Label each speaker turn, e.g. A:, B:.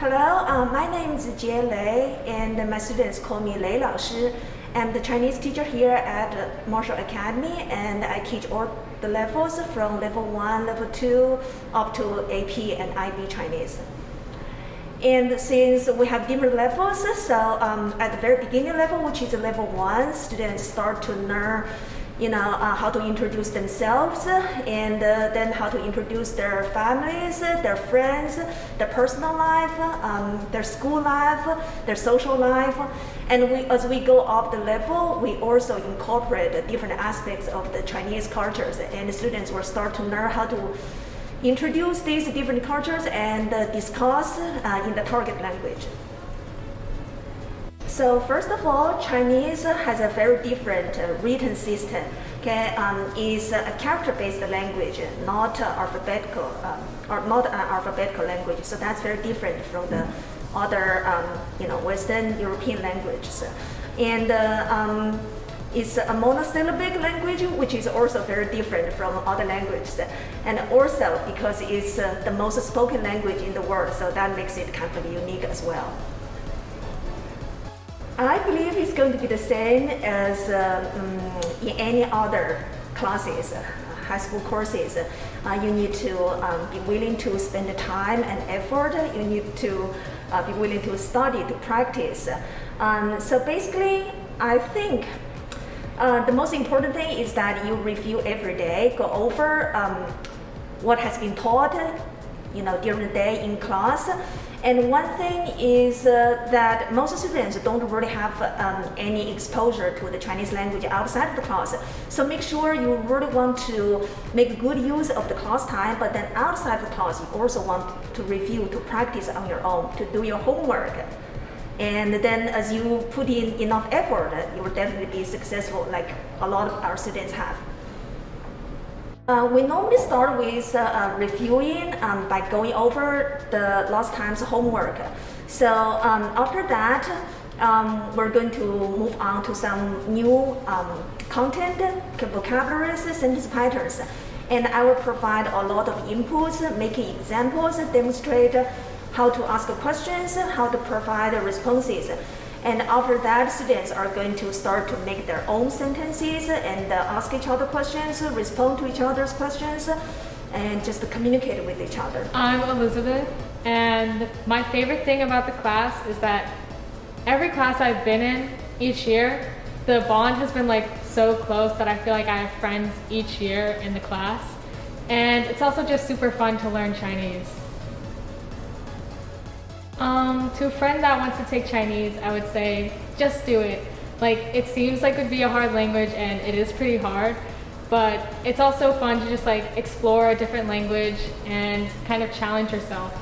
A: Hello, my name is Jie Lei, and my students call me Lei 老师. I'm the Chinese teacher here at Marshall Academy, and I teach all the levels from level 1, level 2, up to AP and IB Chinese. And since we have different levels, so at the very beginning level, which is level 1, students start to learn how to introduce themselves, and then how to introduce their families, their friends, their personal life, their school life, their social life. And as we go up the level, we also incorporate different aspects of the Chinese cultures, and the students will start to learn how to introduce these different cultures and discuss in the target language. So first of all, Chinese has a very different written system. Okay, is a character-based language, not alphabetical, or not an alphabetical language. So that's very different from the other, Western European languages. And it's a monosyllabic language, which is also very different from other languages. And also because it's the most spoken language in the world, so that makes it kind of unique as well. I believe it's going to be the same as in any other classes, high school courses. You need to be willing to spend the time and effort. You need to be willing to study, to practice. So basically, I think the most important thing is that you review every day, go over what has been taught during the day in class. And one thing is that most students don't really have any exposure to the Chinese language outside of the class. So make sure you really want to make good use of the class time, but then outside the class, you also want to review, to practice on your own, to do your homework. And then as you put in enough effort, you will definitely be successful, like a lot of our students have. We normally start with reviewing by going over the last time's homework. So after that, we're going to move on to some new content, vocabularies, sentence patterns. And I will provide a lot of inputs, making examples, demonstrate how to ask questions, how to provide responses. And after that, students are going to start to make their own sentences and ask each other questions, respond to each other's questions, and just communicate with each other.
B: I'm Elizabeth, and my favorite thing about the class is that every class I've been in each year, the bond has been so close that I feel like I have friends each year in the class. And it's also just super fun to learn Chinese. To a friend that wants to take Chinese, I would say, just do it. It seems like it would be a hard language, and it is pretty hard, but it's also fun to just explore a different language and kind of challenge yourself.